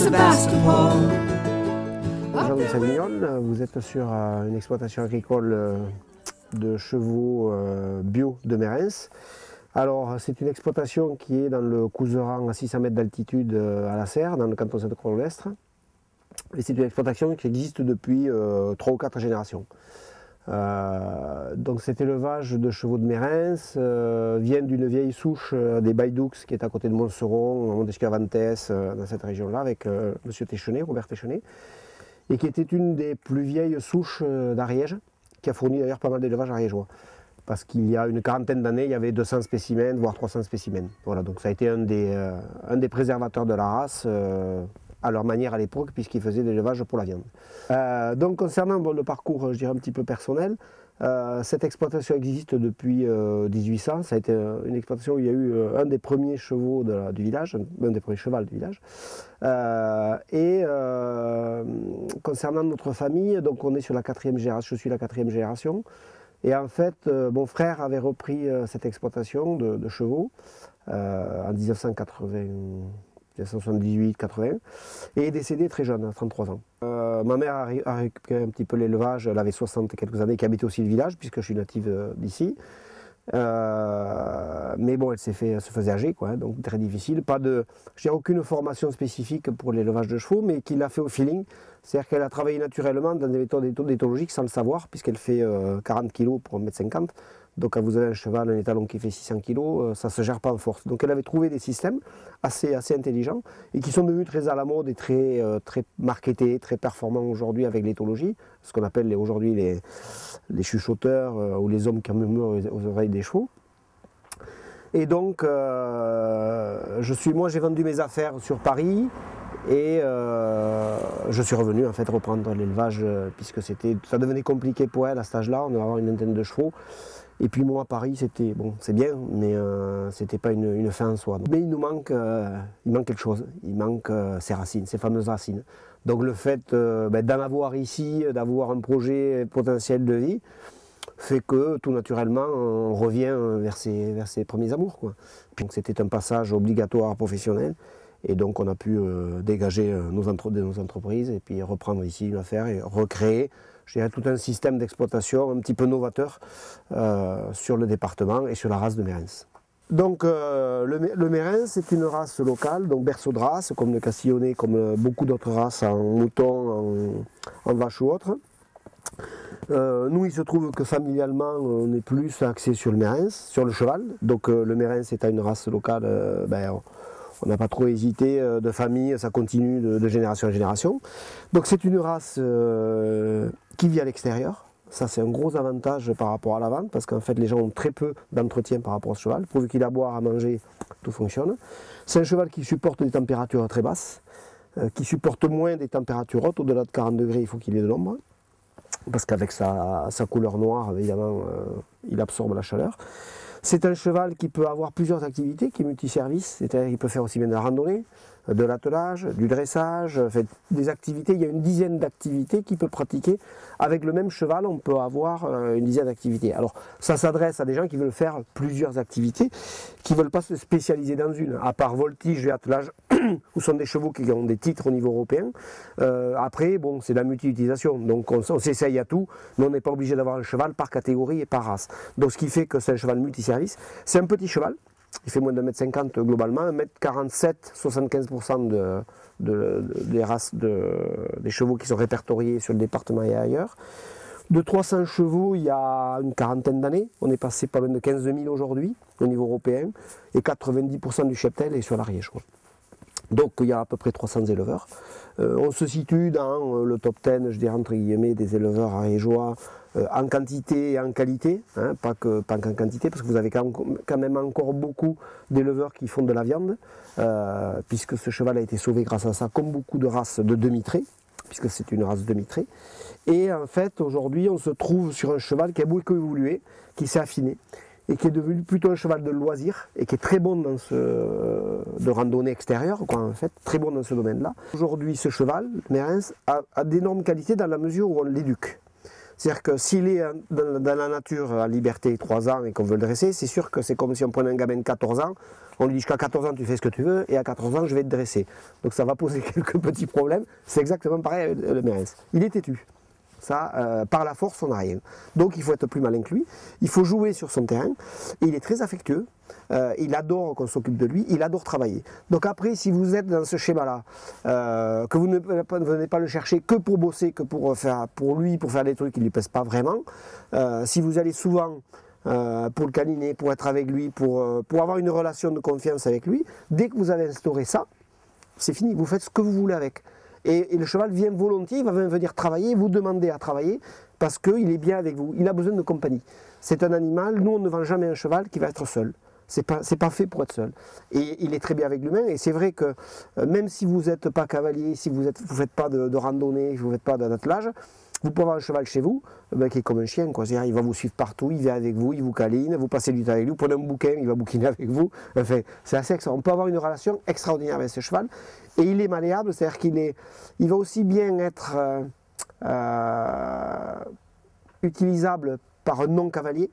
Sébastopol. Jean de Saint-Vignol, vous êtes sur une exploitation agricole de chevaux bio de Mérens. Alors c'est une exploitation qui est dans le Couserans à 600 mètres d'altitude à la Serre, dans le canton de Sainte-Croix-de-Lestre. Et c'est une exploitation qui existe depuis 3 ou 4 générations. Donc cet élevage de chevaux de Mérens vient d'une vieille souche des Baydoux qui est à côté de Montseron, Montesquieu-Avantes, dans cette région-là, avec M. Téchenet, Robert Téchenet, et qui était une des plus vieilles souches d'Ariège, qui a fourni d'ailleurs pas mal d'élevage ariégeois. Parce qu'il y a une quarantaine d'années, il y avait 200 spécimens, voire 300 spécimens. Voilà, donc ça a été un des préservateurs de la race, à leur manière à l'époque, puisqu'ils faisaient de l'élevage pour la viande. Donc concernant le parcours, je dirais un petit peu personnel, cette exploitation existe depuis 1800. Ça a été une exploitation où il y a eu un des premiers chevaux du village, un des premiers chevals du village. Concernant notre famille, donc on est sur la 4e génération, je suis la 4e génération. Et en fait, mon frère avait repris cette exploitation de chevaux en 1978-80 et est décédé très jeune, à 33 ans. Ma mère a récupéré un petit peu l'élevage, elle avait 60 et quelques années, qui habitait aussi le village, puisque je suis native d'ici. Mais bon, elle se faisait âgée, quoi, donc très difficile. Je n'ai aucune formation spécifique pour l'élevage de chevaux, mais qui l'a fait au feeling. C'est-à-dire qu'elle a travaillé naturellement dans des méthodes éthologiques sans le savoir, puisqu'elle fait 40 kg pour 1,50 m. Donc quand vous avez un cheval, un étalon qui fait 600 kg, ça ne se gère pas en force. Donc elle avait trouvé des systèmes assez intelligents et qui sont devenus très à la mode et très marketés, très performants aujourd'hui avec l'éthologie, ce qu'on appelle aujourd'hui les chuchoteurs ou les hommes qui murmurent aux oreilles des chevaux. Et donc moi j'ai vendu mes affaires sur Paris et je suis revenu en fait reprendre l'élevage puisque ça devenait compliqué pour elle à cet âge-là, on devait avoir une vingtaine de chevaux. Et puis moi à Paris c'était bon, c'est bien, mais c'était pas une fin en soi. Mais il manque quelque chose, il manque ses racines, ses fameuses racines. Donc le fait d'en avoir ici, d'avoir un projet potentiel de vie, fait que tout naturellement on revient vers ses premiers amours, quoi. Donc c'était un passage obligatoire professionnel et donc on a pu dégager nos entreprises et puis reprendre ici une affaire et recréer, je dirais, tout un système d'exploitation un petit peu novateur sur le département et sur la race de Mérens. Donc le Mérens c'est une race locale, donc berceau de race, comme le Castillonnais, comme beaucoup d'autres races en mouton, en vache ou autre. Nous, il se trouve que familialement, on est plus axé sur le Mérens, sur le cheval. Donc le Mérens étant une race locale, on n'a pas trop hésité de famille, ça continue de génération en génération. Donc c'est une race qui vit à l'extérieur. Ça c'est un gros avantage par rapport à la vente, parce qu'en fait les gens ont très peu d'entretien par rapport au cheval. Pourvu qu'il a à boire, à manger, tout fonctionne. C'est un cheval qui supporte des températures très basses, qui supporte moins des températures hautes. Au-delà de 40 degrés, il faut qu'il ait de l'ombre, parce qu'avec sa couleur noire, évidemment, il absorbe la chaleur. C'est un cheval qui peut avoir plusieurs activités, qui est multiservice, c'est-à-dire qu'il peut faire aussi bien de la randonnée, de l'attelage, du dressage, des activités. Il y a une dizaine d'activités qu'il peut pratiquer. Avec le même cheval, on peut avoir une dizaine d'activités. Alors, ça s'adresse à des gens qui veulent faire plusieurs activités, qui ne veulent pas se spécialiser dans une, à part voltige et attelage, où sont des chevaux qui ont des titres au niveau européen. Après, bon, c'est la multi-utilisation, donc on s'essaye à tout, mais on n'est pas obligé d'avoir un cheval par catégorie et par race. Donc ce qui fait que c'est un cheval multiservice. C'est un petit cheval, il fait moins de 1,50 m globalement, 1,47 m, 75% des races des chevaux qui sont répertoriés sur le département et ailleurs. De 300 chevaux, il y a une quarantaine d'années, on est passé pas loin de 15 000 aujourd'hui au niveau européen, et 90% du cheptel est sur l'Ariège. Donc il y a à peu près 300 éleveurs. On se situe dans le top 10, je dirais entre guillemets, des éleveurs ariégeois en quantité et en qualité, hein, pas qu'en quantité, parce que vous avez quand même encore beaucoup d'éleveurs qui font de la viande, puisque ce cheval a été sauvé grâce à ça, comme beaucoup de races de demi-trait, puisque c'est une race demi-trait. Et en fait, aujourd'hui, on se trouve sur un cheval qui a beaucoup évolué, qui s'est affiné, et qui est devenu plutôt un cheval de loisir, et qui est très bon dans de randonnée extérieure, quoi, en fait, très bon dans ce domaine-là. Aujourd'hui, ce cheval, Mérens, a d'énormes qualités dans la mesure où on l'éduque. C'est-à-dire que s'il est dans la nature en liberté 3 ans et qu'on veut le dresser, c'est sûr que c'est comme si on prenait un gamin de 14 ans, on lui dit jusqu'à 14 ans tu fais ce que tu veux et à 14 ans je vais te dresser. Donc ça va poser quelques petits problèmes. C'est exactement pareil avec le Mérès. Il est têtu. Ça, par la force, on n'a rien. Donc il faut être plus malin que lui. Il faut jouer sur son terrain. Et il est très affectueux. Il adore qu'on s'occupe de lui. Il adore travailler. Donc après, si vous êtes dans ce schéma-là, que vous ne venez pas le chercher que pour bosser, que pour lui, pour faire des trucs qui ne lui plaisent pas vraiment, si vous allez souvent pour le câliner, pour être avec lui, pour avoir une relation de confiance avec lui, dès que vous avez instauré ça, c'est fini. Vous faites ce que vous voulez avec. Et le cheval vient volontiers, il va venir travailler, vous demander à travailler, parce qu'il est bien avec vous, il a besoin de compagnie. C'est un animal, nous on ne vend jamais un cheval qui va être seul. C'est pas fait pour être seul. Et il est très bien avec l'humain, et c'est vrai que même si vous n'êtes pas cavalier, si vous ne faites pas de randonnée, si vous ne faites pas d'attelage, vous pouvez avoir un cheval chez vous, qui est comme un chien, quoi. C'est-à-dire, il va vous suivre partout, il vient avec vous, il vous câline, vous passez du temps avec lui, vous prenez un bouquin, il va bouquiner avec vous. Enfin, c'est assez extraordinaire. On peut avoir une relation extraordinaire avec ce cheval. Et il est malléable, c'est-à-dire il va aussi bien être utilisable par un non-cavalier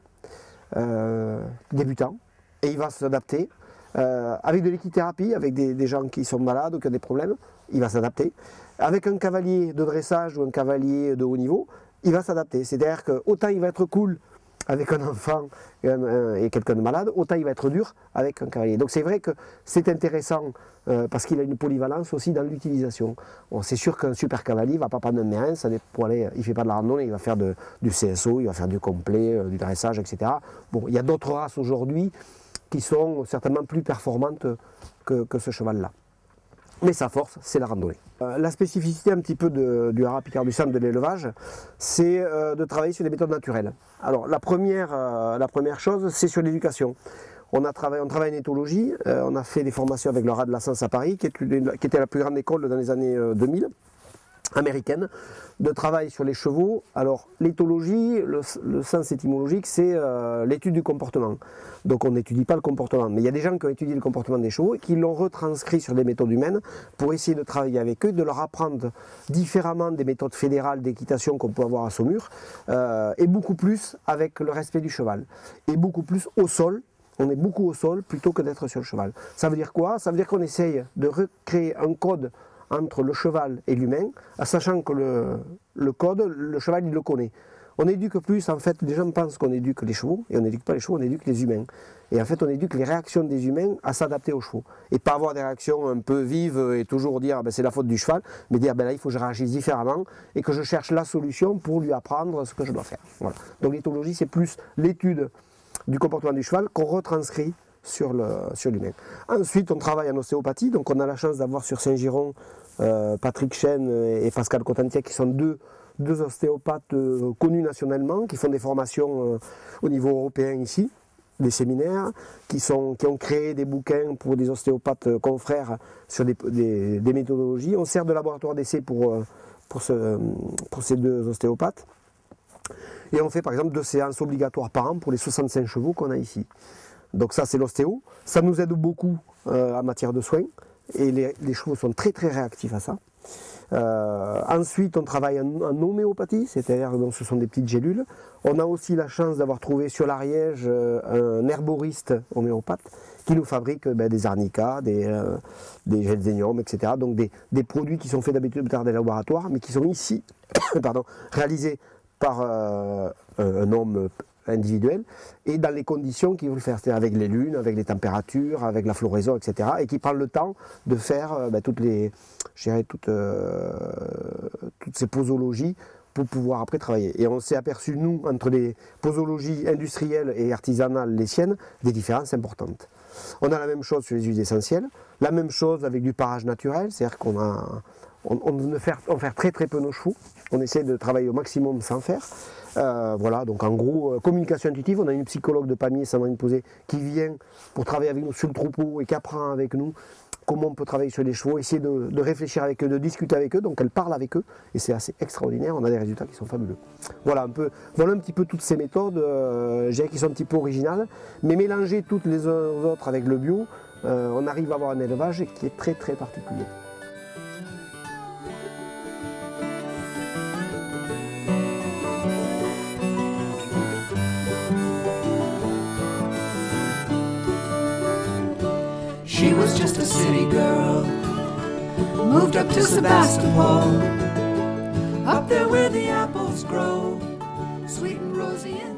débutant, et il va s'adapter. Avec de l'équithérapie, avec des gens qui sont malades ou qui ont des problèmes, il va s'adapter. Avec un cavalier de dressage ou un cavalier de haut niveau, il va s'adapter. C'est-à-dire que autant il va être cool avec un enfant et quelqu'un de malade, autant il va être dur avec un cavalier. Donc c'est vrai que c'est intéressant parce qu'il a une polyvalence aussi dans l'utilisation. Bon, c'est sûr qu'un super cavalier ne va pas prendre un Mérès, il ne fait pas de la randonnée, il va faire du CSO, il va faire du complet, du dressage, etc. Bon, il y a d'autres races aujourd'hui qui sont certainement plus performantes que ce cheval-là. Mais sa force, c'est la randonnée. La spécificité un petit peu du haras picard du centre de l'élevage, c'est de travailler sur des méthodes naturelles. Alors la première chose, c'est sur l'éducation. On travaille en éthologie, on a fait des formations avec le rat de la Sens à Paris, qui était la plus grande école dans les années 2000. Américaine, de travail sur les chevaux. Alors l'éthologie, le sens étymologique, c'est l'étude du comportement. Donc on n'étudie pas le comportement, mais il y a des gens qui ont étudié le comportement des chevaux et qui l'ont retranscrit sur des méthodes humaines pour essayer de travailler avec eux, de leur apprendre différemment des méthodes fédérales d'équitation qu'on peut avoir à Saumur, et beaucoup plus avec le respect du cheval, et beaucoup plus au sol. On est beaucoup au sol plutôt que d'être sur le cheval. Ça veut dire quoi? Ça veut dire qu'on essaye de recréer un code entre le cheval et l'humain, sachant que le code, le cheval il le connaît. On éduque plus, en fait, les gens pensent qu'on éduque les chevaux, et on n'éduque pas les chevaux, on éduque les humains. Et en fait, on éduque les réactions des humains à s'adapter aux chevaux. Et pas avoir des réactions un peu vives et toujours dire c'est la faute du cheval, mais dire là il faut que je réagisse différemment et que je cherche la solution pour lui apprendre ce que je dois faire. Voilà. Donc l'éthologie, c'est plus l'étude du comportement du cheval qu'on retranscrit sur l'humain. Ensuite, on travaille en ostéopathie, donc on a la chance d'avoir sur Saint-Giron Patrick Chêne et Pascal Cotantier, qui sont deux ostéopathes connus nationalement, qui font des formations au niveau européen ici, des séminaires, qui ont créé des bouquins pour des ostéopathes confrères sur des méthodologies. On sert de laboratoire d'essai pour ces deux ostéopathes. Et on fait par exemple 2 séances obligatoires par an pour les 65 chevaux qu'on a ici. Donc ça c'est l'ostéo, ça nous aide beaucoup en matière de soins et les chevaux sont très très réactifs à ça. Ensuite on travaille en homéopathie, c'est-à-dire donc ce sont des petites gélules. On a aussi la chance d'avoir trouvé sur l'Ariège un herboriste homéopathe qui nous fabrique des arnicas, des gelzénium, etc. Donc des produits qui sont faits d'habitude par des laboratoires mais qui sont ici réalisés par un homme individuel et dans les conditions qu'il veut le faire, c'est-à-dire avec les lunes, avec les températures, avec la floraison, etc. et qui prend le temps de faire toutes ces posologies pour pouvoir après travailler. Et on s'est aperçu, nous, entre les posologies industrielles et artisanales, les siennes, des différences importantes. On a la même chose sur les huiles essentielles, la même chose avec du parage naturel, c'est-à-dire on fait très très peu nos chevaux, on essaie de travailler au maximum sans faire. Voilà, donc en gros, communication intuitive, on a une psychologue de Pamiers, Sandrine Posé, qui vient pour travailler avec nous sur le troupeau et qui apprend avec nous comment on peut travailler sur les chevaux, essayer de réfléchir avec eux, de discuter avec eux, donc elle parle avec eux, et c'est assez extraordinaire, on a des résultats qui sont fabuleux. Voilà un petit peu toutes ces méthodes, je dirais qui sont un petit peu originales, mais mélanger toutes les autres avec le bio, on arrive à avoir un élevage qui est très très particulier. She was just a city girl, moved up to Sebastopol, up there where the apples grow, sweet and rosy and